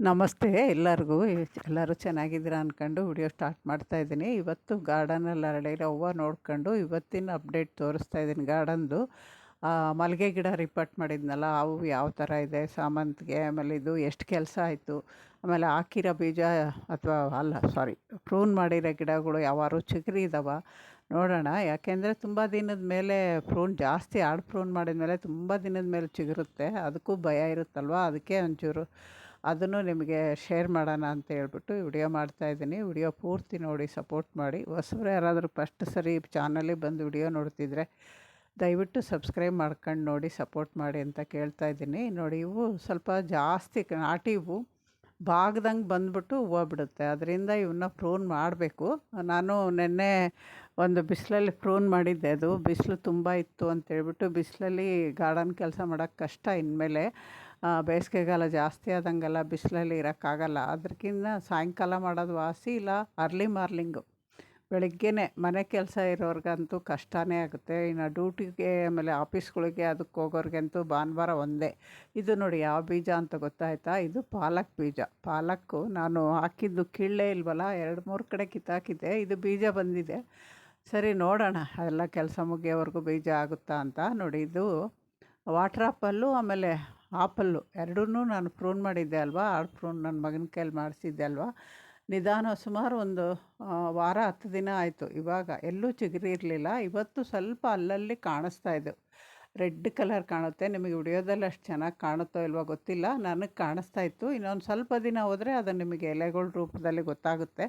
ನಮಸ್ತೆ ಎಲ್ಲರಿಗೂ. ಎಲ್ಲರೂ ಚೆನ್ನಾಗಿದ್ದೀರಾ ಅಂದ್ಕೊಂಡು ವಿಡಿಯೋ ಸ್ಟಾರ್ಟ್ ಮಾಡ್ತಾಯಿದ್ದೀನಿ. ಇವತ್ತು ಗಾರ್ಡನಲ್ಲಿ ಹರಡಿರೋ ಹೂವು ನೋಡ್ಕೊಂಡು ಇವತ್ತಿನ ಅಪ್ಡೇಟ್ ತೋರಿಸ್ತಾ ಇದ್ದೀನಿ ಗಾರ್ಡನ್ದು. ಮಲ್ಲಿಗೆ ಗಿಡ ರಿಪೋರ್ಟ್ ಮಾಡಿದ್ನಲ್ಲ, ಅವು ಯಾವ ಥರ ಇದೆ, ಸಾಮಂತಿಗೆ, ಆಮೇಲೆ ಇದು ಎಷ್ಟು ಕೆಲಸ ಆಯಿತು, ಆಮೇಲೆ ಹಾಕಿರೋ ಬೀಜ ಅಥವಾ ಪ್ರೂನ್ ಮಾಡಿರೋ ಗಿಡಗಳು ಯಾವಾರು ಚಿಗುರಿ ಇದ್ದಾವೆ ನೋಡೋಣ. ಯಾಕೆಂದರೆ ತುಂಬ ದಿನದ ಮೇಲೆ ಜಾಸ್ತಿ ಪ್ರೂನ್ ಮಾಡಿದ ಮೇಲೆ ತುಂಬ ದಿನದ ಮೇಲೆ ಚಿಗುರುತ್ತೆ, ಅದಕ್ಕೂ ಭಯ ಇರುತ್ತಲ್ವ. ಅದಕ್ಕೆ ಒಂಚೂರು ಅದನ್ನು ನಿಮಗೆ ಶೇರ್ ಮಾಡೋಣ ಅಂತ ಹೇಳ್ಬಿಟ್ಟು ವಿಡಿಯೋ ಮಾಡ್ತಾಯಿದ್ದೀನಿ. ವಿಡಿಯೋ ಪೂರ್ತಿ ನೋಡಿ ಸಪೋರ್ಟ್ ಮಾಡಿ. ಹೊಸಬ್ರು ಯಾರಾದರೂ ಫಸ್ಟ್ ಸರಿ ಚಾನಲಿಗೆ ಬಂದು ವಿಡಿಯೋ ನೋಡ್ತಿದ್ರೆ ದಯವಿಟ್ಟು ಸಬ್ಸ್ಕ್ರೈಬ್ ಮಾಡ್ಕೊಂಡು ನೋಡಿ ಸಪೋರ್ಟ್ ಮಾಡಿ ಅಂತ ಕೇಳ್ತಾ ಇದ್ದೀನಿ. ನೋಡಿ, ಇವು ಸ್ವಲ್ಪ ಜಾಸ್ತಿ ನಾಟಿ ಹೂವು ಬಾಗ್ದಂಗೆ ಬಂದ್ಬಿಟ್ಟು ಹೂವು ಬಿಡುತ್ತೆ, ಅದರಿಂದ ಇವನ್ನ ಪ್ರೂನ್ ಮಾಡಬೇಕು. ನಾನು ನಿನ್ನೆ ಒಂದು ಬಿಸಿಲಲ್ಲಿ ಪ್ರೂನ್ ಮಾಡಿದ್ದೆ. ಅದು ಬಿಸಿಲು ತುಂಬ ಇತ್ತು ಅಂತೇಳ್ಬಿಟ್ಟು ಬಿಸಿಲಲ್ಲಿ ಗಾರ್ಡನ್ ಕೆಲಸ ಮಾಡೋಕ್ಕೆ ಕಷ್ಟ. ಇನ್ಮೇಲೆ ಬೇಸಿಗೆಗಾಲ ಜಾಸ್ತಿ ಆದಂಗೆಲ್ಲ ಬಿಸಿಲಲ್ಲಿ ಇರೋಕ್ಕಾಗಲ್ಲ. ಅದಕ್ಕಿಂತ ಸಾಯಂಕಾಲ ಮಾಡೋದು ವಾಸಿ, ಇಲ್ಲ ಅರ್ಲಿ ಮಾರ್ನಿಂಗು ಬೆಳಗ್ಗೆನೇ. ಮನೆ ಕೆಲಸ ಇರೋರ್ಗಂತೂ ಕಷ್ಟನೇ ಆಗುತ್ತೆ. ಇನ್ನು ಡ್ಯೂಟಿಗೆ ಆಮೇಲೆ ಆಫೀಸ್ಗಳಿಗೆ ಅದಕ್ಕೆ ಹೋಗೋರಿಗಂತೂ ಭಾನುವಾರ ಒಂದೇ. ಇದು ನೋಡಿ ಯಾವ ಬೀಜ ಅಂತ ಗೊತ್ತಾಯ್ತಾ? ಇದು ಪಾಲಕ್ ಬೀಜ. ಪಾಲಕ್ಕು ನಾನು ಹಾಕಿದ್ದು ಕೀಳೇ ಇಲ್ವಲ್ಲ, 2-3 ಕಡೆ ಕಿತ್ತಾಕಿದ್ದೆ. ಇದು ಬೀಜ ಬಂದಿದೆ. ಸರಿ ನೋಡೋಣ ಎಲ್ಲ ಕೆಲಸ ಮುಗಿಯೋವರೆಗೂ ಬೀಜ ಆಗುತ್ತಾ ಅಂತ. ನೋಡಿ, ಇದು ವಾಟರ್ ಆಪಲ್ಲು ಆಮೇಲೆ ಆಪಲ್ಲು ಎರಡೂ ನಾನು ಪ್ರೂನ್ ಮಾಡಿದ್ದೆ ಅಲ್ವಾ. ಪ್ರೂನ್ ನನ್ನ ಮಗನ ಕೈಲಿ ಮಾಡಿಸಿದ್ದೆ ಅಲ್ವಾ. ನಿಧಾನ ಸುಮಾರು ಒಂದು ವಾರ 10 ದಿನ ಆಯಿತು. ಇವಾಗ ಎಲ್ಲೂ ಚಿಗುರಿ ಇರಲಿಲ್ಲ. ಇವತ್ತು ಸ್ವಲ್ಪ ಅಲ್ಲಲ್ಲಿ ಕಾಣಿಸ್ತಾ ಇದ್ದವು, ರೆಡ್ ಕಲರ್ ಕಾಣುತ್ತೆ. ನಿಮಗೆ ವಿಡಿಯೋದಲ್ಲಿ ಅಷ್ಟು ಚೆನ್ನಾಗಿ ಕಾಣುತ್ತೋ ಇಲ್ವೋ ಗೊತ್ತಿಲ್ಲ, ನನಗೆ ಕಾಣಿಸ್ತಾ ಇತ್ತು. ಇನ್ನೊಂದು ಸ್ವಲ್ಪ ದಿನ ಹೋದರೆ ಅದು ನಿಮಗೆ ಎಲೆಗಳ ರೂಪದಲ್ಲಿ ಗೊತ್ತಾಗುತ್ತೆ.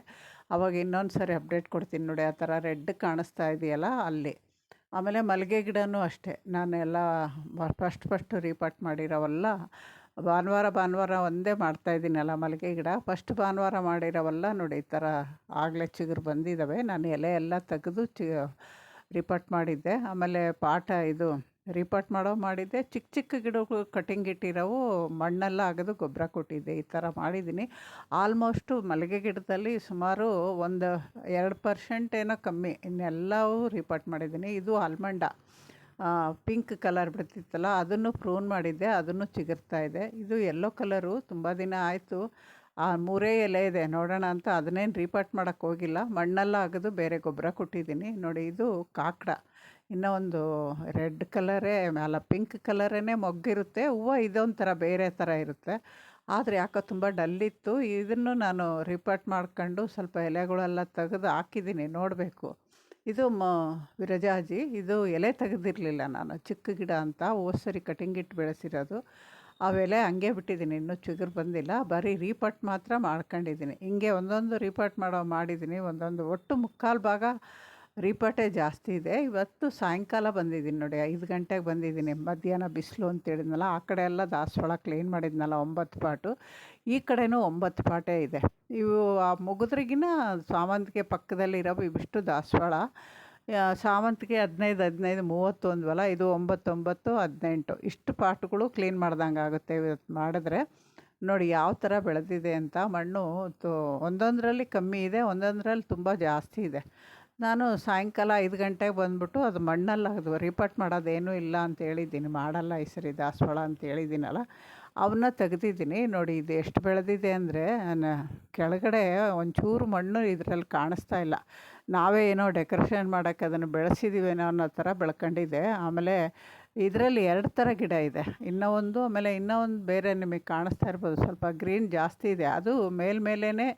ಆವಾಗ ಇನ್ನೊಂದು ಸರಿ ಅಪ್ಡೇಟ್ ಕೊಡ್ತೀನಿ. ನೋಡಿ, ಆ ಥರ ರೆಡ್ ಕಾಣಿಸ್ತಾ ಇದೆಯಲ್ಲ ಅಲ್ಲಿ. ಆಮೇಲೆ ಮಲ್ಲಿಗೆ ಗಿಡವೂ ಅಷ್ಟೇ, ನಾನೆಲ್ಲ ಫಸ್ಟ್ ರೀಪಾಟ್ ಮಾಡಿರೋವಲ್ಲ. ಭಾನುವಾರ ಒಂದೇ ಮಾಡ್ತಾಯಿದ್ದೀನಲ್ಲ ಮಲ್ಲಿಗೆ ಗಿಡ. ಫಸ್ಟ್ ಭಾನುವಾರ ಮಾಡಿರೋವಲ್ಲ ನೋಡಿ, ಈ ಥರ ಆಗಲೇ ಚಿಗುರು ಬಂದಿದ್ದಾವೆ. ನಾನು ಎಲೆ ಎಲ್ಲ ತೆಗೆದು ರಿಪಾಟ್ ಮಾಡಿದ್ದೆ. ಆಮೇಲೆ ಇದು ರಿಪಾಟ್ ಮಾಡಿದ್ದೆ. ಚಿಕ್ಕ ಚಿಕ್ಕ ಗಿಡಗಳು ಕಟಿಂಗ್ ಇಟ್ಟಿರೋವು ಮಣ್ಣೆಲ್ಲ ಅಗೆದು ಗೊಬ್ಬರ ಕೊಟ್ಟಿದ್ದೆ. ಈ ಥರ ಮಾಡಿದ್ದೀನಿ. ಆಲ್ಮೋಸ್ಟು ಮಲ್ಲಿಗೆ ಗಿಡದಲ್ಲಿ ಸುಮಾರು ಒಂದು 2% ಏನೋ ಕಮ್ಮಿ, ಇನ್ನೆಲ್ಲವೂ ರಿಪಾಟ್ ಮಾಡಿದ್ದೀನಿ. ಇದು ಆಲ್ಮಂಡ ಪಿಂಕ್ ಕಲರ್ ಬಿಡ್ತಿತ್ತಲ್ಲ, ಅದನ್ನು ಪ್ರೂನ್ ಮಾಡಿದ್ದೆ, ಅದನ್ನು ಚಿಗುರ್ತಾ ಇದೆ. ಇದು ಯೆಲ್ಲೋ ಕಲರು ತುಂಬ ದಿನ ಆಯಿತು. 3 ಎಲೆ ಇದೆ, ನೋಡೋಣ ಅಂತ ಅದನ್ನೇನು ರೀಪಾಟ್ ಮಾಡೋಕ್ಕೆ ಹೋಗಿಲ್ಲ. ಮಣ್ಣೆಲ್ಲ ಅಗೆದು ಬೇರೆ ಗೊಬ್ಬರ ಕೊಟ್ಟಿದ್ದೀನಿ. ನೋಡಿ, ಇದು ಕಾಕಡ. ಇನ್ನೂ ಒಂದು ರೆಡ್ ಕಲರೇ ಪಿಂಕ್ ಕಲರೇ ಮೊಗ್ಗಿರುತ್ತೆ. ಹೂವು ಇದೊಂಥರ ಬೇರೆ ಥರ ಇರುತ್ತೆ, ಆದರೆ ಯಾಕೋ ತುಂಬ ಡಲ್ಲಿತ್ತು. ಇದನ್ನು ನಾನು ರಿಪಾಟ್ ಮಾಡ್ಕೊಂಡು ಸ್ವಲ್ಪ ಎಲೆಗಳೆಲ್ಲ ತೆಗೆದು ಹಾಕಿದ್ದೀನಿ, ನೋಡಬೇಕು. ಇದು ವಿರಜಾಜಿ. ಇದು ಎಲೆ ತೆಗೆದಿರಲಿಲ್ಲ ನಾನು, ಚಿಕ್ಕ ಗಿಡ ಅಂತ ಸರಿ ಕಟಿಂಗ್ ಇಟ್ಟು ಬೆಳೆಸಿರೋದು. ಅವೆಲೆ ಹಂಗೆ ಬಿಟ್ಟಿದ್ದೀನಿ, ಇನ್ನೂ ಚಿಗುರು ಬಂದಿಲ್ಲ. ಬರೀ ರೀಪಾಟ್ ಮಾತ್ರ ಮಾಡ್ಕೊಂಡಿದ್ದೀನಿ. ಹಿಂಗೆ ಒಂದೊಂದು ರೀಪಾಟ್ ಮಾಡಿದ್ದೀನಿ. ಒಟ್ಟು 3/4 ಭಾಗ ರೀಪಾಟೇ ಜಾಸ್ತಿ ಇದೆ. ಇವತ್ತು ಸಾಯಂಕಾಲ ಬಂದಿದ್ದೀನಿ ನೋಡಿ, 5 ಗಂಟೆಗೆ ಬಂದಿದ್ದೀನಿ. ಮಧ್ಯಾಹ್ನ ಬಿಸಿಲು ಅಂತೇಳಿದ್ನಲ್ಲ, ಆ ಕಡೆ ಎಲ್ಲ ದಾಸವಾಳ ಕ್ಲೀನ್ ಮಾಡಿದ್ನಲ್ಲ 9 ಪಾಟು, ಈ ಕಡೆನೂ 9 ಪಾಟೇ ಇದೆ. ಇವು ಮುಗಿದ್ರಿಗಿನ ಸಾವಂತಿಗೆ ಪಕ್ಕದಲ್ಲಿರೋ ಇವಿಷ್ಟು ದಾಸವಾಳ. ಸಾವಂತಿಗೆ 15 30 ಅಂದ್ವಲ್ಲ, ಇದು 9 18 ಇಷ್ಟು ಪಾಟುಗಳು ಕ್ಲೀನ್ ಮಾಡ್ದಂಗೆ ಆಗುತ್ತೆ ಇವತ್ತು ಮಾಡಿದ್ರೆ. ನೋಡಿ ಯಾವ ಥರ ಬೆಳೆದಿದೆ ಅಂತ. ಮಣ್ಣು ಒಂದೊಂದರಲ್ಲಿ ಕಮ್ಮಿ ಇದೆ, ಒಂದೊಂದರಲ್ಲಿ ತುಂಬ ಜಾಸ್ತಿ ಇದೆ. ನಾನು ಸಾಯಂಕಾಲ 5 ಗಂಟೆಗೆ ಬಂದುಬಿಟ್ಟು ಅದು ಮಣ್ಣೆಲ್ಲ ಅದು ರಿಪಾಟ್ ಮಾಡೋದೇನೂ ಇಲ್ಲ ಅಂತ ಹೇಳಿದ್ದೀನಿ, ಮಾಡಲ್ಲ ಈ ಸರಿ ದಾಸವಾಳ ಅಂತ ಹೇಳಿದ್ದೀನಲ್ಲ, ಅವನ್ನ ತೆಗೆದಿದ್ದೀನಿ. ನೋಡಿ, ಇದು ಎಷ್ಟು ಬೆಳೆದಿದೆ ಅಂದರೆ, ಕೆಳಗಡೆ ಒಂಚೂರು ಮಣ್ಣು ಇದರಲ್ಲಿ ಕಾಣಿಸ್ತಾ ಇಲ್ಲ. ನಾವೇ ಏನೋ ಡೆಕೋರೇಷನ್ ಮಾಡೋಕ್ಕೆ ಅದನ್ನು ಬೆಳೆಸಿದ್ದೀವೇನೋ ಅನ್ನೋ ಥರ ಬೆಳ್ಕೊಂಡಿದೆ. ಆಮೇಲೆ ಇದರಲ್ಲಿ 2 ಥರ ಗಿಡ ಇದೆ. ಆಮೇಲೆ ಇನ್ನೂ ಒಂದು ಬೇರೆ ನಿಮಗೆ ಕಾಣಿಸ್ತಾ ಇರ್ಬೋದು, ಸ್ವಲ್ಪ ಗ್ರೀನ್ ಜಾಸ್ತಿ ಇದೆ, ಅದು ಮೇಲ್ಮೇಲೇ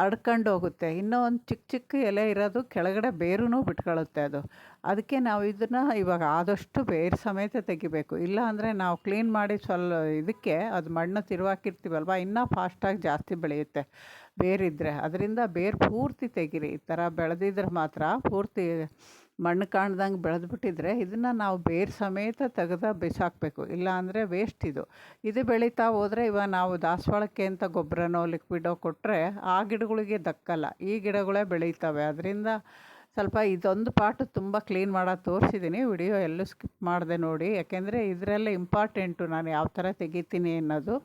ಹರಡ್ಕೊಂಡು ಹೋಗುತ್ತೆ. ಇನ್ನೂ ಒಂದು ಚಿಕ್ಕ ಚಿಕ್ಕ ಎಲೆ ಇರೋದು ಕೆಳಗಡೆ ಬೇರೂ ಬಿಟ್ಕೊಳ್ಳುತ್ತೆ ಅದು. ಅದಕ್ಕೆ ನಾವು ಇದನ್ನು ಇವಾಗ ಆದಷ್ಟು ಬೇರು ಸಮೇತ ತೆಗಿಬೇಕು. ಇಲ್ಲ ಅಂದರೆ ನಾವು ಕ್ಲೀನ್ ಮಾಡಿ ಇದಕ್ಕೆ ಅದು ಮಣ್ಣು ತಿರುವಾಕಿರ್ತೀವಲ್ವ, ಇನ್ನೂ ಫಾಸ್ಟಾಗಿ ಜಾಸ್ತಿ ಬೆಳೆಯುತ್ತೆ ಬೇರಿದ್ದರೆ. ಅದರಿಂದ ಬೇರು ಪೂರ್ತಿ ತೆಗೀರಿ. ಈ ಥರ ಬೆಳೆದಿದ್ರೆ ಮಾತ್ರ ಪೂರ್ತಿ ಮಣ್ಣು ಕಾಣ್ದಂಗೆ ಬೆಳೆದ್ಬಿಟ್ಟಿದ್ರೆ ಇದನ್ನು ನಾವು ಬೇರು ಸಮೇತ ತೆಗೆದು ಬಿಸಾಕಬೇಕು, ಇಲ್ಲ ಅಂದರೆ ವೇಸ್ಟ್ ಇದು. ಇದು ಬೆಳೀತಾ ಹೋದರೆ ಇವಾಗ ನಾವು ದಾಸವಾಳಕ್ಕೆ ಅಂತ ಗೊಬ್ಬರನೋ ಲಿಕ್ವಿಡೋ ಕೊಟ್ಟರೆ ಆ ಗಿಡಗಳಿಗೆ ದಕ್ಕಲ್ಲ, ಈ ಗಿಡಗಳೇ ಬೆಳೀತವೆ. ಅದರಿಂದ ಸ್ವಲ್ಪ ಇದೊಂದು ಪಾಟು ತುಂಬ ಕ್ಲೀನ್ ಮಾಡೋದು ತೋರಿಸಿದ್ದೀನಿ. ವಿಡಿಯೋ ಎಲ್ಲೂ ಸ್ಕಿಪ್ ಮಾಡಿದೆ ನೋಡಿ, ಯಾಕೆಂದರೆ ಇದರಲ್ಲೇ ಇಂಪಾರ್ಟೆಂಟು ನಾನು ಯಾವ ಥರ ತೆಗಿತೀನಿ ಅನ್ನೋದು.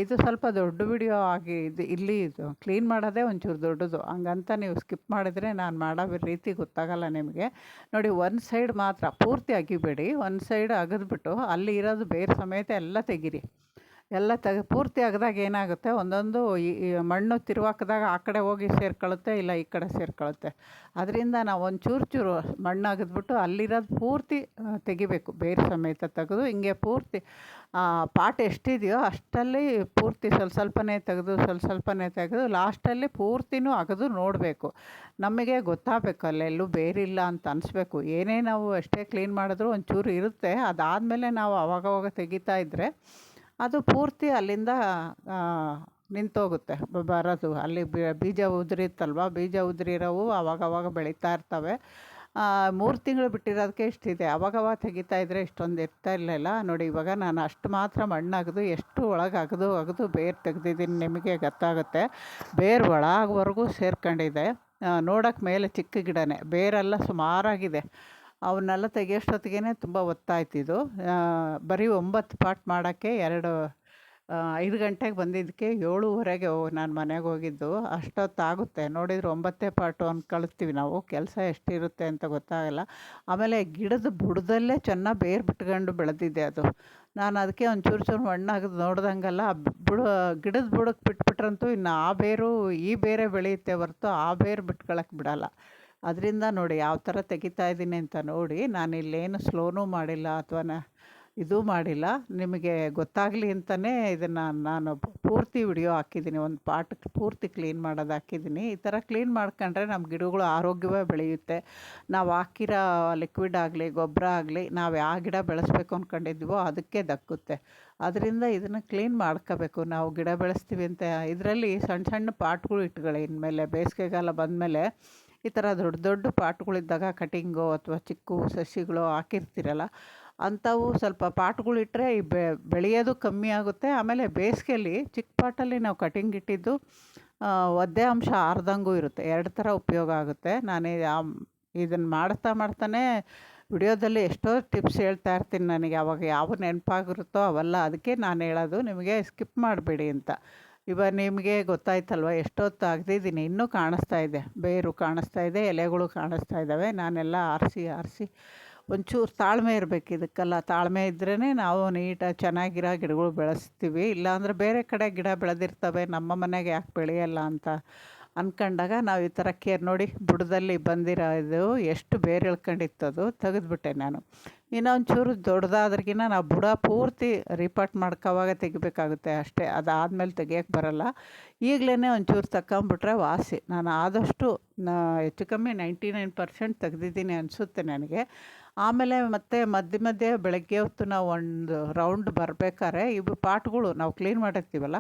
ಇದು ಸ್ವಲ್ಪ ದೊಡ್ಡ ವಿಡಿಯೋ ಆಗಿ ಇದು ಕ್ಲೀನ್ ಮಾಡೋದೇ ಒಂಚೂರು ದೊಡ್ಡದು, ಹಂಗಂತ ನೀವು ಸ್ಕಿಪ್ ಮಾಡಿದರೆ ನಾನು ಮಾಡೋ ರೀತಿ ಗೊತ್ತಾಗಲ್ಲ ನಿಮಗೆ. ನೋಡಿ, ಒಂದು ಸೈಡ್ ಮಾತ್ರ ಪೂರ್ತಿ ಅಗಿಬೇಡಿ, ಒಂದು ಸೈಡ್ ಅಗೆದ್ಬಿಟ್ಟು ಅಲ್ಲಿ ಇರೋದು ಬೇರು ಸಮೇತ ಎಲ್ಲ ತೆಗೀರಿ. ಎಲ್ಲ ಪೂರ್ತಿ ಅಗ್ದಾಗ ಏನಾಗುತ್ತೆ, ಒಂದೊಂದು ಈ ಮಣ್ಣು ತಿರುವಾಕಿದಾಗ ಆ ಕಡೆ ಹೋಗಿ ಸೇರ್ಕೊಳ್ಳುತ್ತೆ, ಇಲ್ಲ ಈ ಕಡೆ ಸೇರ್ಕೊಳ್ಳುತ್ತೆ. ಅದರಿಂದ ನಾವು ಒಂದು ಚೂರು ಚೂರು ಮಣ್ಣು ಅಗೆದ್ಬಿಟ್ಟು ಅಲ್ಲಿರೋದು ಪೂರ್ತಿ ತೆಗಿಬೇಕು, ಬೇರು ಸಮೇತ ತೆಗೆದು ಹಿಂಗೆ ಪೂರ್ತಿ ಪಾಟ್ ಎಷ್ಟಿದೆಯೋ ಅಷ್ಟಲ್ಲಿ ಪೂರ್ತಿ ಸ್ವಲ್ಪನೇ ತೆಗೆದು ಸ್ವಲ್ಪನೇ ತೆಗೆದು ಲಾಸ್ಟಲ್ಲಿ ಪೂರ್ತಿನೂ ಅಗೆದು ನೋಡಬೇಕು. ನಮಗೆ ಗೊತ್ತಾಗಬೇಕು ಅಲ್ಲೆಲ್ಲೂ ಬೇರಿಲ್ಲ ಅಂತ ಅನಿಸ್ಬೇಕು. ಏನೇ ನಾವು ಎಷ್ಟೇ ಕ್ಲೀನ್ ಮಾಡಿದ್ರೂ ಒಂಚೂರು ಇರುತ್ತೆ, ಅದಾದಮೇಲೆ ನಾವು ಅವಾಗವಾಗ ತೆಗಿತಾ ಇದ್ದರೆ ಅದು ಪೂರ್ತಿ ಅಲ್ಲಿಂದ ನಿಂತೋಗುತ್ತೆ ಬರೋದು. ಅಲ್ಲಿ ಬೀಜ ಉದುರಿತ್ತಲ್ವ, ಬೀಜ ಉದುರಿರೋವು ಅವಾಗವಾಗ ಬೆಳೀತಾ ಇರ್ತವೆ. 3 ತಿಂಗಳು ಬಿಟ್ಟಿರೋದಕ್ಕೆ ಇಷ್ಟಿದೆ. ಅವಾಗವಾಗ ತೆಗಿತಾ ಇದ್ದರೆ ಇಷ್ಟೊಂದು ಇರ್ತಾ ಇರಲಿಲ್ಲ. ನೋಡಿ ಇವಾಗ ನಾನು ಅಷ್ಟು ಮಾತ್ರ ಮಣ್ಣು ಅಗೆದು ಎಷ್ಟು ಒಳಗೆ ಅಗೆದು ಬೇರು ತೆಗೆದಿದ್ದೀನಿ ನಿಮಗೆ ಗೊತ್ತಾಗುತ್ತೆ. ಬೇರು ಒಳಗವರೆಗೂ ಸೇರ್ಕೊಂಡಿದೆ. ನೋಡೋಕ್ಕೆ ಮೇಲೆ ಚಿಕ್ಕ ಗಿಡನೇ, ಬೇರೆಲ್ಲ ಸುಮಾರಾಗಿದೆ. ಅವನ್ನೆಲ್ಲ ತೆಗಿಯೋಷ್ಟೊತ್ತಿಗೆ ತುಂಬ ಹೊತ್ತಾಯ್ತಿದು. ಬರೀ 9 ಪಾಟ್ ಮಾಡೋಕ್ಕೆ 5 ಗಂಟೆಗೆ ಬಂದಿದ್ದಕ್ಕೆ 7:30ಗೆ ನಾನು ಮನೆಗೆ ಹೋಗಿದ್ದು. ಅಷ್ಟೊತ್ತಾಗುತ್ತೆ. ನೋಡಿದರೆ 9 ಪಾಟು ಅಂದ್ಕೊಳ್ತೀವಿ ನಾವು, ಕೆಲಸ ಎಷ್ಟಿರುತ್ತೆ ಅಂತ ಗೊತ್ತಾಗಲ್ಲ. ಆಮೇಲೆ ಗಿಡದ ಬುಡದಲ್ಲೇ ಚೆನ್ನಾಗಿ ಬೇರು ಬಿಟ್ಕೊಂಡು ಬೆಳೆದಿದೆ ಅದು. ನಾನು ಅದಕ್ಕೆ ಒಂದು ಚೂರು ಮಣ್ಣು ಅಗೆದು ನೋಡ್ದಂಗೆಲ್ಲ ಗಿಡದ ಬುಡಕ್ಕೆ ಬಿಟ್ಬಿಟ್ರಂತೂ ಇನ್ನು ಆ ಬೇರು ಈ ಬೇರೆ ಬೆಳೆಯುತ್ತೆ ಹೊರತು ಆ ಬೇರು ಬಿಟ್ಕೊಳಕ್ಕೆ ಬಿಡಲ್ಲ. ಅದರಿಂದ ನೋಡಿ ಯಾವ ಥರ ತೆಗಿತಾ ಇದ್ದೀನಿ ಅಂತ ನೋಡಿ. ನಾನು ಇಲ್ಲೇನು ಸ್ಲೋನೂ ಮಾಡಿಲ್ಲ ಅಥವಾ ಇದೂ ಮಾಡಿಲ್ಲ, ನಿಮಗೆ ಗೊತ್ತಾಗಲಿ ಅಂತಲೇ ಇದನ್ನು ನಾನು ಪೂರ್ತಿ ವಿಡಿಯೋ ಹಾಕಿದ್ದೀನಿ. ಒಂದು ಪಾಟ್ ಪೂರ್ತಿ ಕ್ಲೀನ್ ಮಾಡೋದು ಹಾಕಿದ್ದೀನಿ. ಈ ಥರ ಕ್ಲೀನ್ ಮಾಡ್ಕೊಂಡ್ರೆ ನಮ್ಮ ಗಿಡಗಳು ಆರೋಗ್ಯವೇ ಬೆಳೆಯುತ್ತೆ. ನಾವು ಹಾಕಿರೋ ಲಿಕ್ವಿಡ್ ಆಗಲಿ ಗೊಬ್ಬರ ಆಗಲಿ ನಾವು ಯಾವ ಗಿಡ ಬೆಳೆಸ್ಬೇಕು ಅಂದ್ಕೊಂಡಿದ್ದೀವೋ ಅದಕ್ಕೆ ದಕ್ಕುತ್ತೆ. ಅದರಿಂದ ಇದನ್ನು ಕ್ಲೀನ್ ಮಾಡ್ಕೋಬೇಕು. ನಾವು ಗಿಡ ಬೆಳೆಸ್ತೀವಿ ಅಂತ ಇದರಲ್ಲಿ ಸಣ್ಣ ಸಣ್ಣ ಪಾಟ್ಗಳು ಇಟ್ಕೊಳ್ಳಿ. ಇನ್ಮೇಲೆ ಬೇಸಿಗೆಗಾಲ ಬಂದಮೇಲೆ ಈ ಥರ ದೊಡ್ಡ ದೊಡ್ಡ ಪಾಟ್ಗಳಿದ್ದಾಗ ಕಟಿಂಗು ಅಥವಾ ಚಿಕ್ಕ ಸಸಿಗಳು ಹಾಕಿರ್ತೀರಲ್ಲ, ಅಂಥವು ಸ್ವಲ್ಪ ಪಾಟ್ಗಳಿಟ್ರೆ ಬೆಳೆಯೋದು ಕಮ್ಮಿ ಆಗುತ್ತೆ. ಆಮೇಲೆ ಬೇಸಿಗೆಯಲ್ಲಿ ಚಿಕ್ಕ ಪಾಟಲ್ಲಿ ನಾವು ಕಟಿಂಗ್ ಇಟ್ಟಿದ್ದು ಒದ್ದೆ ಅಂಶ ಆರ್ದಂಗೂ ಇರುತ್ತೆ. 2 ಥರ ಉಪಯೋಗ ಆಗುತ್ತೆ. ನಾನು ಇದನ್ನು ಮಾಡ್ತಾನೆ ವಿಡಿಯೋದಲ್ಲಿ ಎಷ್ಟೋ ಟಿಪ್ಸ್ ಹೇಳ್ತಾ ಇರ್ತೀನಿ. ನನಗೆ ಅವಾಗ ಯಾವ ನೆನಪಾಗಿರುತ್ತೋ ಅವೆಲ್ಲ, ಅದಕ್ಕೆ ನಾನು ಹೇಳೋದು ನಿಮಗೆ ಸ್ಕಿಪ್ ಮಾಡಬೇಡಿ ಅಂತ. ಇವಾಗ ನಿಮಗೆ ಗೊತ್ತಾಯ್ತಲ್ವ, ಎಷ್ಟೊತ್ತು ಅಗ್ದಿದ್ದೀನಿ, ಇನ್ನೂ ಕಾಣಿಸ್ತಾ ಇದೆ, ಬೇರು ಕಾಣಿಸ್ತಾ ಇದೆ, ಎಲೆಗಳು ಕಾಣಿಸ್ತಾ ಇದ್ದಾವೆ. ನಾನೆಲ್ಲ ಆರಿಸಿ ಒಂಚೂರು ತಾಳ್ಮೆ ಇರಬೇಕು ಇದಕ್ಕೆಲ್ಲ. ತಾಳ್ಮೆ ಇದ್ರೇ ನಾವು ನೀಟಾಗಿ ಚೆನ್ನಾಗಿರೋ ಗಿಡಗಳು ಬೆಳೆಸ್ತೀವಿ. ಇಲ್ಲಾಂದರೆ ಬೇರೆ ಕಡೆ ಗಿಡ ಬೆಳೆದಿರ್ತವೆ, ನಮ್ಮ ಮನೆಗೆ ಯಾಕೆ ಬೆಳೆಯಲ್ಲ ಅಂತ ಅಂದ್ಕೊಂಡಾಗ ನಾವು ಈ ಥರ ಕೇರ್ ನೋಡಿ. ಬುಡದಲ್ಲಿ ಬಂದಿರೋ ಇದು ಎಷ್ಟು ಬೇರೆ ಎಳ್ಕೊಂಡಿತ್ತದು ತೆಗೆದುಬಿಟ್ಟೆ ನಾನು. ಇನ್ನೊಂಚೂರು ದೊಡ್ಡದಾದ್ರಿಗಿನ ನಾವು ಬುಡ ಪೂರ್ತಿ ರೀಪಾಟ್ ಮಾಡ್ಕೋವಾಗ ತೆಗಿಬೇಕಾಗುತ್ತೆ ಅಷ್ಟೇ. ಅದಾದಮೇಲೆ ತೆಗಿಯೋಕ್ಕೆ ಬರಲ್ಲ. ಈಗಲೇ ಒಂಚೂರು ತಗೊಂಬಿಟ್ರೆ ವಾಸಿ. ನಾನು ಆದಷ್ಟು ಹೆಚ್ಚು ಕಮ್ಮಿ 99% ತೆಗೆದಿದ್ದೀನಿ ಅನಿಸುತ್ತೆ ನನಗೆ. ಆಮೇಲೆ ಮತ್ತೆ ಮಧ್ಯೆ ಬೆಳಗ್ಗೆ ಹೊತ್ತು ನಾವು ಒಂದು ರೌಂಡ್ ಬರಬೇಕಾದ್ರೆ ಇವು ಪಾಟ್ಗಳು ನಾವು ಕ್ಲೀನ್ ಮಾಡಿರ್ತೀವಲ್ಲ,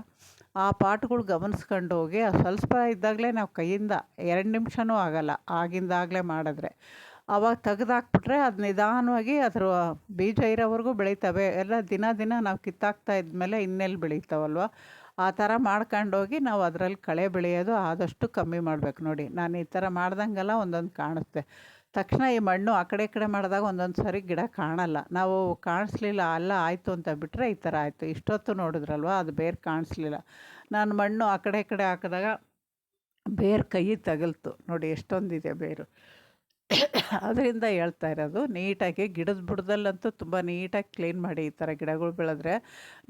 ಆ ಪಾಟ್ಗಳು ಗಮನಿಸ್ಕೊಂಡು ಹೋಗಿ ಸ್ವಲ್ಪ ಇದ್ದಾಗಲೇ ನಾವು ಕೈಯಿಂದ 2 ನಿಮಿಷವೂ ಆಗಲ್ಲ ಆಗಿಂದಾಗಲೇ ಮಾಡಿದ್ರೆ, ಆವಾಗ ತೆಗೆದಾಕ್ಬಿಟ್ರೆ ಅದು ನಿಧಾನವಾಗಿ ಅದ್ರ ಬೀಜ ಇರೋವರೆಗೂ ಬೆಳೀತವೆ. ಎಲ್ಲ ದಿನ ನಾವು ಕಿತ್ತಾಕ್ತಾ ಇದ್ಮೇಲೆ ಇನ್ನೆಲ್ಲಿ ಬೆಳೀತಾವಲ್ವ, ಆ ಥರ ಮಾಡ್ಕೊಂಡೋಗಿ ನಾವು ಅದರಲ್ಲಿ ಕಳೆ ಬೆಳೆಯೋದು ಆದಷ್ಟು ಕಮ್ಮಿ ಮಾಡಬೇಕು. ನೋಡಿ ನಾನು ಈ ಥರ ಮಾಡ್ದಂಗೆಲ್ಲ ಒಂದೊಂದು ಕಾಣುತ್ತೆ. ತಕ್ಷಣ ಈ ಮಣ್ಣು ಆ ಕಡೆ ಈ ಕಡೆ ಮಾಡಿದಾಗ ಒಂದೊಂದು ಸರಿ ಗಿಡ ಕಾಣಲ್ಲ. ನಾವು ಕಾಣಿಸ್ಲಿಲ್ಲ ಅಲ್ಲ ಆಯಿತು ಅಂತ ಬಿಟ್ಟರೆ ಈ ಥರ ಆಯಿತು. ಇಷ್ಟೊತ್ತು ನೋಡಿದ್ರಲ್ವ, ಅದು ಬೇರು ಕಾಣಿಸ್ಲಿಲ್ಲ. ನಾನು ಮಣ್ಣು ಆ ಕಡೆ ಈ ಕಡೆ ಹಾಕಿದಾಗ ಬೇರು ಕೈ ತಗಲ್ತು. ನೋಡಿ ಎಷ್ಟೊಂದಿದೆ ಬೇರು. ಅದರಿಂದ ಹೇಳ್ತಾ ಇರೋದು, ನೀಟಾಗಿ ಗಿಡದ ಬುಡದಲ್ಲಂತೂ ತುಂಬ ನೀಟಾಗಿ ಕ್ಲೀನ್ ಮಾಡಿ. ಈ ಥರ ಗಿಡಗಳು ಬೆಳೆದ್ರೆ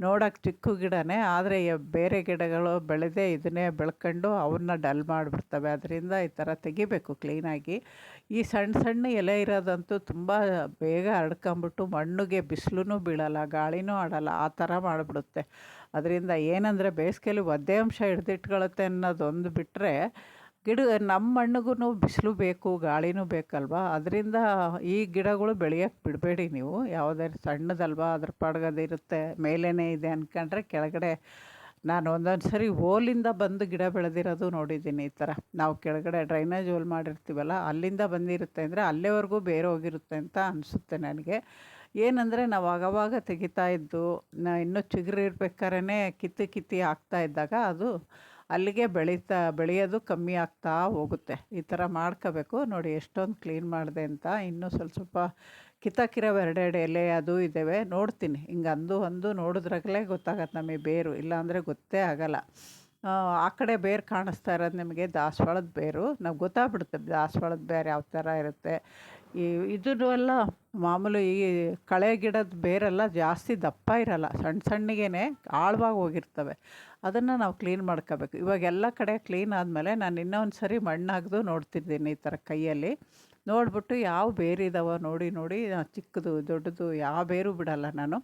ನೋಡೋಕೆ ಚಿಕ್ಕ ಗಿಡನೇ, ಆದರೆ ಬೇರೆ ಗಿಡಗಳು ಬೆಳೆದೇ ಇದನ್ನೇ ಬೆಳ್ಕೊಂಡು ಅವನ್ನ ಡಲ್ ಮಾಡಿಬಿಡ್ತವೆ. ಅದರಿಂದ ಈ ಥರ ತೆಗಿಬೇಕು ಕ್ಲೀನಾಗಿ. ಈ ಸಣ್ಣ ಎಲೆ ಇರೋದಂತೂ ತುಂಬ ಬೇಗ ಹರಡ್ಕೊಂಬಿಟ್ಟು ಮಣ್ಣಿಗೆ ಬಿಸಿಲೂ ಬೀಳಲ್ಲ, ಗಾಳಿನೂ ಆಡಲ್ಲ, ಆ ಥರ ಮಾಡಿಬಿಡುತ್ತೆ. ಅದರಿಂದ ಏನಂದರೆ ಬೇಸಿಗೆಯಲ್ಲಿ ಒದ್ದೆ ಅಂಶ ಹಿಡ್ದಿಟ್ಕೊಳ್ಳುತ್ತೆ ಅನ್ನೋದೊಂದು ಬಿಟ್ಟರೆ, ನಮ್ಮ ಮಣ್ಣಿಗೂ ಬಿಸಿಲು ಬೇಕು, ಗಾಳಿನೂ ಬೇಕಲ್ವ. ಅದರಿಂದ ಈ ಗಿಡಗಳು ಬೆಳೆಯೋಕ್ಕೆ ಬಿಡಬೇಡಿ ನೀವು. ಯಾವುದೇ ಸಣ್ಣದಲ್ವ, ಅದ್ರ ಪಾಡ್ಗದಿರುತ್ತೆ, ಮೇಲೇ ಇದೆ ಅಂದ್ಕೊಂಡ್ರೆ ಕೆಳಗಡೆ. ನಾನು ಒಂದೊಂದು ಸರಿ ಹೋಲಿಂದ ಬಂದು ಗಿಡ ಬೆಳೆದಿರೋದು ನೋಡಿದ್ದೀನಿ. ಈ ಥರ ನಾವು ಕೆಳಗಡೆ ಡ್ರೈನೇಜ್ ಹೋಲ್ ಮಾಡಿರ್ತೀವಲ್ಲ, ಅಲ್ಲಿಂದ ಬಂದಿರುತ್ತೆ ಅಂದರೆ ಅಲ್ಲೇವರೆಗೂ ಬೇರೆ ಹೋಗಿರುತ್ತೆ ಅಂತ ಅನಿಸುತ್ತೆ ನನಗೆ. ಏನಂದರೆ ನಾವು ಆವಾಗ ತೆಗಿತಾ ಇದ್ದು ಇನ್ನೂ ಚಿಗುರು ಇರ್ಬೇಕಾದ್ರೆ ಕಿತ್ತಿ ಹಾಕ್ತಾ ಇದ್ದಾಗ ಅದು ಅಲ್ಲಿಗೆ ಬೆಳೆಯೋದು ಕಮ್ಮಿ ಆಗ್ತಾ ಹೋಗುತ್ತೆ. ಈ ಥರ ಮಾಡ್ಕೋಬೇಕು. ನೋಡಿ ಎಷ್ಟೊಂದು ಕ್ಲೀನ್ ಮಾಡಿದೆ ಅಂತ. ಇನ್ನೂ ಸ್ವಲ್ಪ ಕಿತ್ತಾಕಿರೋ 2 ಎಲೆ ಅದು ಇದ್ದಾವೆ. ನೋಡ್ತೀನಿ ಹಿಂಗೆ ಒಂದು ನೋಡಿದ್ರಾಗಲೇ ಗೊತ್ತಾಗತ್ತೆ ನಮಗೆ ಬೇರು, ಇಲ್ಲಾಂದರೆ ಗೊತ್ತೇ ಆಗಲ್ಲ. ಆ ಕಡೆ ಬೇರು ಕಾಣಿಸ್ತಾ ಇರೋದು ನಿಮಗೆ ದಾಸವಾಳದ ಬೇರು. ನಾವು ಗೊತ್ತಾಗ್ಬಿಡುತ್ತೆ ದಾಸವಾಳದ ಬೇರು ಯಾವ ಥರ ಇರುತ್ತೆ. ಈ ಇದನ್ನು ಎಲ್ಲ ಮಾಮೂಲು ಈ ಕಳೆ ಗಿಡದ ಬೇರೆಲ್ಲ ಜಾಸ್ತಿ ದಪ್ಪ ಇರಲ್ಲ, ಸಣ್ಣ ಸಣ್ಣಗೇ ಆಳವಾಗಿ ಹೋಗಿರ್ತವೆ. ಅದನ್ನು ನಾವು ಕ್ಲೀನ್ ಮಾಡ್ಕೋಬೇಕು. ಇವಾಗ ಎಲ್ಲ ಕಡೆ ಕ್ಲೀನ್ ಆದಮೇಲೆ ನಾನು ಇನ್ನೊಂದು ಸರಿ ಮಣ್ಣಾಗ್ದು ನೋಡ್ತಿದ್ದೀನಿ ಈ ಥರ ಕೈಯಲ್ಲಿ. ನೋಡಿಬಿಟ್ಟು ಯಾವ ಬೇರಿದಾವೋ ನೋಡಿ ನೋಡಿ ಚಿಕ್ಕದು ದೊಡ್ಡದು ಯಾವ ಬೇರು ಬಿಡಲ್ಲ ನಾನು.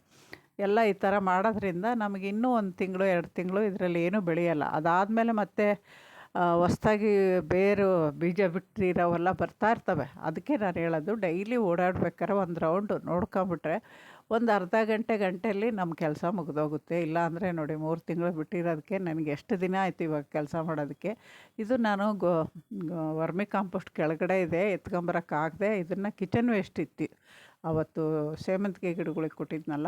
ಎಲ್ಲ ಈ ಥರ ಮಾಡೋದ್ರಿಂದ ನಮಗೆ ಇನ್ನೂ 1 ತಿಂಗಳು 2 ತಿಂಗಳು ಇದರಲ್ಲಿ ಏನೂ ಬೆಳೆಯಲ್ಲ. ಅದಾದಮೇಲೆ ಮತ್ತೆ ಹೊಸ್ದಾಗಿ ಬೇರು ಬೀಜ ಬಿಟ್ಟಿರೋವೆಲ್ಲ ಬರ್ತಾ ಇರ್ತವೆ. ಅದಕ್ಕೆ ನಾನು ಹೇಳೋದು, ಡೈಲಿ ಓಡಾಡ್ಬೇಕಾದ್ರೆ ಒಂದು ರೌಂಡು ನೋಡ್ಕೊಂಬಿಟ್ರೆ ಒಂದು ಅರ್ಧ ಗಂಟೆ ಗಂಟೆಯಲ್ಲಿ ನಮ್ಮ ಕೆಲಸ ಮುಗಿದೋಗುತ್ತೆ. ಇಲ್ಲಾಂದರೆ ನೋಡಿ 3 ತಿಂಗಳು ಬಿಟ್ಟಿರೋದಕ್ಕೆ ನನಗೆ ಎಷ್ಟು ದಿನ ಆಯಿತು ಇವಾಗ ಕೆಲಸ ಮಾಡೋದಕ್ಕೆ. ಇದು ನಾನು ವರ್ಮಿ ಕಾಂಪೋಸ್ಟ್ ಕೆಳಗಡೆ ಇದೆ, ಎತ್ಕೊಂಬರೋಕ್ಕಾಗದೆ ಇದನ್ನು ಕಿಚನ್ ವೇಸ್ಟ್ ಇತ್ತು ಅವತ್ತು ಸೇವಂತಿಗೆ ಗಿಡಗಳಿಗೆ ಕೊಟ್ಟಿದ್ನಲ್ಲ,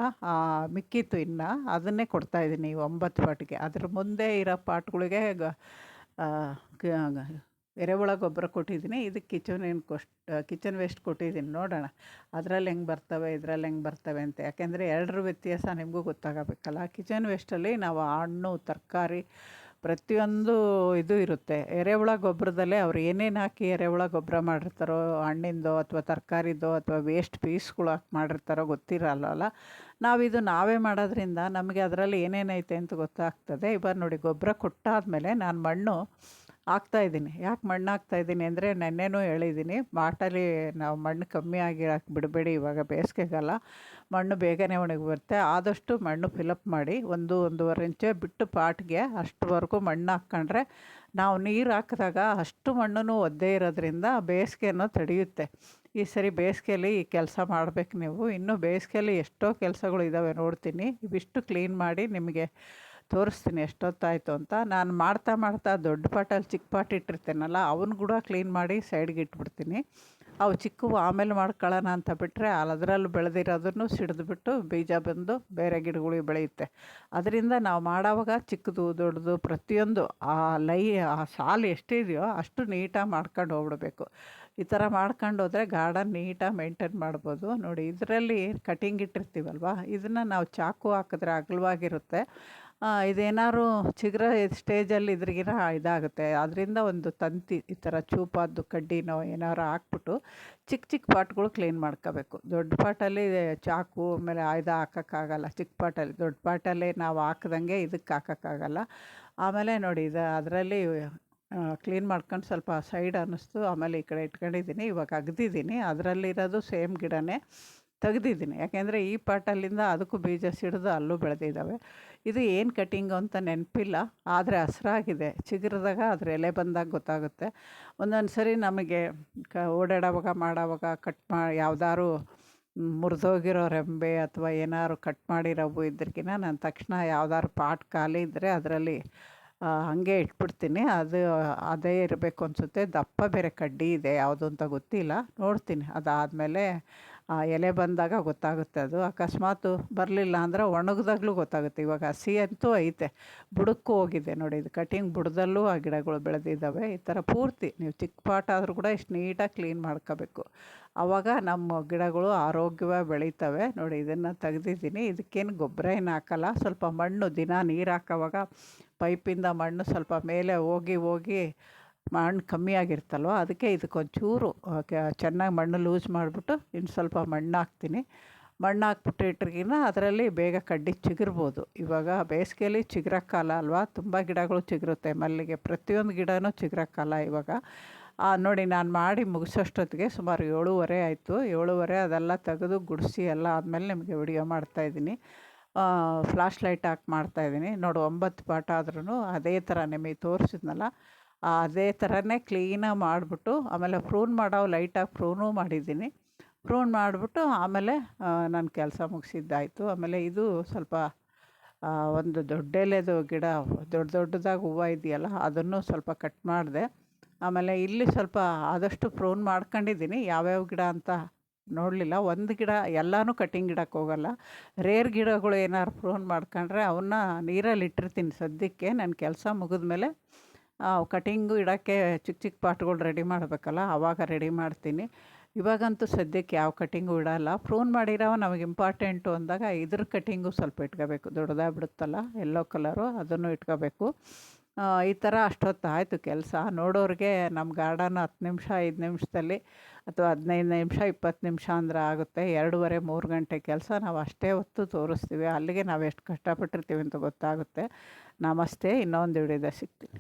ಮಿಕ್ಕಿತ್ತು ಇನ್ನು, ಅದನ್ನೇ ಕೊಡ್ತಾಯಿದ್ದೀನಿ 9 ಪಾಟಿಗೆ. ಅದ್ರ ಮುಂದೆ ಇರೋ ಪಾಟ್ಗಳಿಗೆ ಎರೆಹುಳ ಗೊಬ್ಬರ ಕೊಟ್ಟಿದ್ದೀನಿ. ಇದಕ್ಕೆ ಕಿಚನ್ ವೇಸ್ಟ್ ಕೊಟ್ಟಿದ್ದೀನಿ. ನೋಡೋಣ ಅದರಲ್ಲಿ ಹೆಂಗೆ ಬರ್ತವೆ, ಇದರಲ್ಲಿ ಹೆಂಗೆ ಬರ್ತವೆ ಅಂತ. ಯಾಕೆಂದರೆ ಎರಡರ ವ್ಯತ್ಯಾಸ ನಿಮಗೂ ಗೊತ್ತಾಗಬೇಕಲ್ಲ. ಕಿಚನ್ ವೇಸ್ಟಲ್ಲಿ ನಾವು ಹಣ್ಣು ತರಕಾರಿ ಪ್ರತಿಯೊಂದು ಇದು ಇರುತ್ತೆ. ಎರೆಹುಳ ಗೊಬ್ಬರದಲ್ಲೇ ಅವ್ರು ಏನೇನು ಹಾಕಿ ಎರೆಹುಳ ಗೊಬ್ಬರ ಮಾಡಿರ್ತಾರೋ, ಹಣ್ಣಿಂದೋ ಅಥವಾ ತರಕಾರಿದೋ ಅಥವಾ ವೇಸ್ಟ್ ಪೀಸ್ಗಳು ಹಾಕಿ ಮಾಡಿರ್ತಾರೋ ಗೊತ್ತಿರಲ್ಲ. ನಾವೇ ಮಾಡೋದ್ರಿಂದ ನಮಗೆ ಅದರಲ್ಲಿ ಏನೇನೈತೆ ಅಂತ ಗೊತ್ತಾಗ್ತದೆ. ಇವಾಗ ನೋಡಿ ಗೊಬ್ಬರ ಕೊಟ್ಟಾದಮೇಲೆ ನಾನು ಮಣ್ಣು ಹಾಕ್ತಾಯಿದ್ದೀನಿ. ಯಾಕೆ ಮಣ್ಣು ಹಾಕ್ತಾಯಿದ್ದೀನಿ ಅಂದರೆ, ನೆನ್ನೆನೂ ಹೇಳಿದ್ದೀನಿ, ಮಾಟಲ್ಲಿ ನಾವು ಮಣ್ಣು ಕಮ್ಮಿ ಆಗಿರೋಕ್ಕೆ ಬಿಡಬೇಡಿ. ಇವಾಗ ಬೇಸಿಗೆಗಾಲ ಮಣ್ಣು ಬೇಗನೆ ಒಣಗಿ ಬರುತ್ತೆ. ಆದಷ್ಟು ಮಣ್ಣು ಫಿಲಪ್ ಮಾಡಿ 1-1.5 ಇಂಚೆ ಬಿಟ್ಟು ಪಾಟ್ಗೆ ಅಷ್ಟುವರೆಗೂ ಮಣ್ಣು ಹಾಕ್ಕೊಂಡ್ರೆ ನಾವು ನೀರು ಹಾಕಿದಾಗ ಅಷ್ಟು ಮಣ್ಣು ಒದ್ದೇ ಇರೋದ್ರಿಂದ ಬೇಸಿಗೆಯನ್ನು ತಡೆಯುತ್ತೆ. ಈ ಸರಿ ಬೇಸಿಗೆಯಲ್ಲಿ ಈ ಕೆಲಸ ಮಾಡಬೇಕು ನೀವು. ಇನ್ನೂ ಬೇಸಿಗೆಯಲ್ಲಿ ಎಷ್ಟೋ ಕೆಲಸಗಳು ಇದ್ದಾವೆ, ನೋಡ್ತೀನಿ. ಇವಿಷ್ಟು ಕ್ಲೀನ್ ಮಾಡಿ ನಿಮಗೆ ತೋರಿಸ್ತೀನಿ ಎಷ್ಟೊತ್ತಾಯಿತು ಅಂತ. ನಾನು ಮಾಡ್ತಾ ದೊಡ್ಡ ಪಾಟಲ್ಲಿ ಚಿಕ್ಕ ಪಾಟ್ ಇಟ್ಟಿರ್ತೇನಲ್ಲ, ಅವನ್ನ ಕೂಡ ಕ್ಲೀನ್ ಮಾಡಿ ಸೈಡ್ಗೆ ಇಟ್ಬಿಡ್ತೀನಿ. ಅವು ಚಿಕ್ಕವು ಆಮೇಲೆ ಮಾಡ್ಕೊಳ್ಳೋಣ ಅಂತ ಬಿಟ್ಟರೆ ಅದರಲ್ಲಿ ಬೆಳೆದಿರೋದನ್ನು ಸಿಡಿದ್ಬಿಟ್ಟು ಬೀಜ ಬಂದು ಬೇರೆ ಗಿಡಗಳಿಗೆ ಬೆಳೆಯುತ್ತೆ. ಅದರಿಂದ ನಾವು ಮಾಡೋವಾಗ ಚಿಕ್ಕದು ದೊಡ್ಡದು ಪ್ರತಿಯೊಂದು ಆ ಸಾಲು ಎಷ್ಟಿದೆಯೋ ಅಷ್ಟು ನೀಟಾಗಿ ಮಾಡ್ಕೊಂಡು ಹೋಗ್ಬಿಡ್ಬೇಕು. ಈ ಥರ ಮಾಡ್ಕೊಂಡು ಹೋದರೆ ಗಾರ್ಡನ್ ನೀಟಾಗಿ ಮೇಂಟೈನ್ ಮಾಡ್ಬೋದು. ನೋಡಿ ಇದರಲ್ಲಿ ಕಟಿಂಗ್ ಇಟ್ಟಿರ್ತೀವಲ್ವ, ಇದನ್ನು ನಾವು ಚಾಕು ಹಾಕಿದ್ರೆ ಅಗಲವಾಗಿರುತ್ತೆ. ಇದೇನಾದ್ರು ಚಿಗುರ ಸ್ಟೇಜಲ್ಲಿ ಇದ್ರಿಗಿನ ಇದಾಗುತ್ತೆ. ಅದರಿಂದ ಒಂದು ತಂತಿ ಈ ಥರ ಚೂಪಾದ್ದು ಕಡ್ಡಿನೋ ಏನಾದ್ರು ಹಾಕ್ಬಿಟ್ಟು ಚಿಕ್ಕ ಪಾಟ್ಗಳು ಕ್ಲೀನ್ ಮಾಡ್ಕೋಬೇಕು. ದೊಡ್ಡ ಪಾಟಲ್ಲಿ ಚಾಕು ಆಮೇಲೆ ಆಯ್ದ ಹಾಕೋಕ್ಕಾಗಲ್ಲ. ಚಿಕ್ಕ ಪಾಟಲ್ಲಿ, ದೊಡ್ಡ ಪಾಟಲ್ಲಿ ನಾವು ಹಾಕ್ದಂಗೆ ಇದಕ್ಕೆ ಹಾಕೋಕ್ಕಾಗಲ್ಲ. ಆಮೇಲೆ ನೋಡಿ ಅದರಲ್ಲಿ ಕ್ಲೀನ್ ಮಾಡ್ಕೊಂಡು ಸ್ವಲ್ಪ ಸೈಡ್ ಅನ್ನಿಸ್ತು. ಆಮೇಲೆ ಈ ಕಡೆ ಇಟ್ಕೊಂಡಿದ್ದೀನಿ. ಇವಾಗ ಅಗ್ದಿದ್ದೀನಿ. ಅದರಲ್ಲಿರೋದು ಸೇಮ್ ಗಿಡನೇ ತೆಗ್ದಿದ್ದೀನಿ. ಯಾಕೆಂದರೆ ಈ ಪಾಟಲ್ಲಿಂದ ಅದಕ್ಕೂ ಬೀಜ ಸಿಡಿದು ಅಲ್ಲೂ ಬೆಳೆದಿದ್ದಾವೆ. ಇದು ಏನು ಕಟಿಂಗು ಅಂತ ನೆನಪಿಲ್ಲ, ಆದರೆ ಹಸ್ರಾಗಿದೆ. ಚಿಗುರಿದಾಗ ಅದ್ರ ಎಲೆ ಬಂದಾಗ ಗೊತ್ತಾಗುತ್ತೆ. ಒಂದೊಂದು ಸರಿ ನಮಗೆ ಓಡಾಡೋವಾಗ ಮಾಡೋವಾಗ ಯಾವ್ದಾದ್ರು ಮುರಿದೋಗಿರೋ ರೆಂಬೆ ಅಥವಾ ಏನಾದ್ರು ಕಟ್ ಮಾಡಿರೋವು ಇದ್ರಕಿನ ನಾನು ತಕ್ಷಣ ಯಾವ್ದಾದ್ರು ಪಾಟ್ ಖಾಲಿ ಇದ್ದರೆ ಅದರಲ್ಲಿ ಹಾಗೆ ಇಟ್ಬಿಡ್ತೀನಿ. ಅದೇ ಇರಬೇಕು ಅನಿಸುತ್ತೆ. ದಪ್ಪ ಬೇರೆ ಕಡ್ಡಿ ಇದೆ, ಯಾವುದು ಅಂತ ಗೊತ್ತಿಲ್ಲ, ನೋಡ್ತೀನಿ. ಅದಾದಮೇಲೆ ಎಲೆ ಬಂದಾಗ ಗೊತ್ತಾಗುತ್ತೆ. ಅದು ಅಕಸ್ಮಾತ್ ಬರಲಿಲ್ಲ ಅಂದರೆ ಒಣಗಿದಾಗಲೂ ಗೊತ್ತಾಗುತ್ತೆ. ಇವಾಗ ಹಸಿ ಅಂತೂ ಐತೆ, ಬುಡಕ್ಕೂ ಹೋಗಿದೆ ನೋಡಿ. ಇದು ಕಟಿಂಗ್ ಬುಡದಲ್ಲೂ ಆ ಗಿಡಗಳು ಬೆಳೆದಿದ್ದಾವೆ. ಈ ಥರ ಪೂರ್ತಿ ನೀವು ಚಿಕ್ಕ ಪಾಟ್ ಆದರೂ ಕೂಡ ಇಷ್ಟು ನೀಟಾಗಿ ಕ್ಲೀನ್ ಮಾಡ್ಕೋಬೇಕು. ಆವಾಗ ನಮ್ಮ ಗಿಡಗಳು ಆರೋಗ್ಯವಾಗಿ ಬೆಳೀತವೆ. ನೋಡಿ ಇದನ್ನು ತೆಗ್ದಿದ್ದೀನಿ. ಇದಕ್ಕೇನು ಗೊಬ್ಬರ ಏನು ಹಾಕಲ್ಲ. ಸ್ವಲ್ಪ ಮಣ್ಣು ದಿನ ನೀರು ಹಾಕೋವಾಗ ಪೈಪಿಂದ ಮಣ್ಣು ಸ್ವಲ್ಪ ಮೇಲೆ ಹೋಗಿ ಮಣ್ಣು ಕಮ್ಮಿ ಆಗಿರ್ತಲ್ವ, ಅದಕ್ಕೆ ಇದಕ್ಕೊಂಚೂರು ಚೆನ್ನಾಗಿ ಮಣ್ಣು ಲೂಸ್ ಮಾಡಿಬಿಟ್ಟು ಇನ್ನು ಸ್ವಲ್ಪ ಮಣ್ಣು ಹಾಕ್ತೀನಿ. ಮಣ್ಣು ಹಾಕ್ಬಿಟ್ಟು ಇಟ್ರಿಗಿನ ಅದರಲ್ಲಿ ಬೇಗ ಕಡ್ಡಿ ಚಿಗುರ್ಬೋದು. ಇವಾಗ ಬೇಸಿಗೆಯಲ್ಲಿ ಚಿಗುರೋ ಕಾಲ ಅಲ್ವಾ, ತುಂಬ ಗಿಡಗಳು ಚಿಗುರುತ್ತೆ. ಮಲ್ಲಿಗೆ ಪ್ರತಿಯೊಂದು ಗಿಡನೂ ಚಿಗುರೋ ಕಾಲ ಇವಾಗ. ನೋಡಿ ನಾನು ಮಾಡಿ ಮುಗಿಸೋಷ್ಟೊತ್ತಿಗೆ ಸುಮಾರು 7:30 ಆಯಿತು. 7:30 ಅದೆಲ್ಲ ತೆಗೆದು ಗುಡಿಸಿ ಎಲ್ಲ ಆದಮೇಲೆ ನಿಮಗೆ ವಿಡಿಯೋ ಮಾಡ್ತಾಯಿದ್ದೀನಿ. ಫ್ಲಾಶ್ ಲೈಟ್ ಹಾಕಿ ಮಾಡ್ತಾಯಿದ್ದೀನಿ. ನೋಡು 9 ಪಾಟ್ ಆದ್ರೂ ಅದೇ ಥರ ನಿಮಗೆ ತೋರಿಸಿದ್ನಲ್ಲ, ಅದೇ ಥರನೇ ಕ್ಲೀನಾಗಿ ಮಾಡಿಬಿಟ್ಟು ಆಮೇಲೆ ಪ್ರೂನ್ ಲೈಟಾಗಿ ಪ್ರೂನೂ ಮಾಡಿದ್ದೀನಿ. ಪ್ರೂನ್ ಮಾಡಿಬಿಟ್ಟು ಆಮೇಲೆ ನನ್ನ ಕೆಲಸ ಮುಗಿಸಿದ್ದಾಯಿತು. ಆಮೇಲೆ ಇದು ಸ್ವಲ್ಪ ಒಂದು ದೊಡ್ಡ ಎಲೆದು ಗಿಡ ದೊಡ್ಡದಾಗಿ ಹೂವು ಇದೆಯಲ್ಲ, ಅದನ್ನು ಸ್ವಲ್ಪ ಕಟ್ ಮಾಡಿದೆ. ಆಮೇಲೆ ಇಲ್ಲಿ ಸ್ವಲ್ಪ ಆದಷ್ಟು ಪ್ರೂನ್ ಮಾಡ್ಕೊಂಡಿದ್ದೀನಿ. ಯಾವ್ಯಾವ ಗಿಡ ಅಂತ ನೋಡಲಿಲ್ಲ. ಒಂದು ಗಿಡ ಎಲ್ಲನೂ ಕಟಿಂಗ್ ಇಡಕ್ಕೆ ಹೋಗಲ್ಲ. ರೇರ್ ಗಿಡಗಳು ಏನಾದ್ರು ಪ್ರೂನ್ ಮಾಡ್ಕೊಂಡ್ರೆ ಅವನ್ನ ನೀರಲ್ಲಿ ಇಟ್ಟಿರ್ತೀನಿ ಸದ್ಯಕ್ಕೆ. ನನ್ನ ಕೆಲಸ ಮುಗಿದ್ಮೇಲೆ ಕಟಿಂಗು ಇಡೋಕ್ಕೆ ಚಿಕ್ಕ ಪಾಟ್ಗಳು ರೆಡಿ ಮಾಡಬೇಕಲ್ಲ, ಆವಾಗ ರೆಡಿ ಮಾಡ್ತೀನಿ. ಇವಾಗಂತೂ ಸದ್ಯಕ್ಕೆ ಯಾವ ಕಟಿಂಗು ಇಡೋಲ್ಲ. ಪ್ರೂನ್ ಮಾಡಿರೋ ನಮಗೆ ಇಂಪಾರ್ಟೆಂಟು ಅಂದಾಗ ಇದ್ರ ಕಟಿಂಗು ಸ್ವಲ್ಪ ಇಟ್ಕೋಬೇಕು. ದೊಡ್ಡದಾಗಿ ಬಿಡುತ್ತಲ್ಲ ಎಲ್ಲೋ ಕಲರು, ಅದನ್ನು ಇಟ್ಕೋಬೇಕು. ಈ ಥರ ಅಷ್ಟೊತ್ತಾಯಿತು ಕೆಲಸ. ನೋಡೋರಿಗೆ ನಮ್ಮ ಗಾರ್ಡನ್ 10 ನಿಮಿಷ, 5 ನಿಮಿಷದಲ್ಲಿ ಅಥವಾ 15 ನಿಮಿಷ, 20 ನಿಮಿಷ ಅಂದ್ರೆ ಆಗುತ್ತೆ. 2:30, 3 ಗಂಟೆ ಕೆಲಸ ನಾವು ಅಷ್ಟೇ ಹೊತ್ತು ತೋರಿಸ್ತೀವಿ. ಅಲ್ಲಿಗೆ ನಾವು ಎಷ್ಟು ಕಷ್ಟಪಟ್ಟಿರ್ತೀವಿ ಅಂತ ಗೊತ್ತಾಗುತ್ತೆ. ನಮಸ್ತೆ. ಇನ್ನೊಂದು ವಿಡಿಯೋದಲ್ಲಿ ಸಿಗ್ತೀನಿ.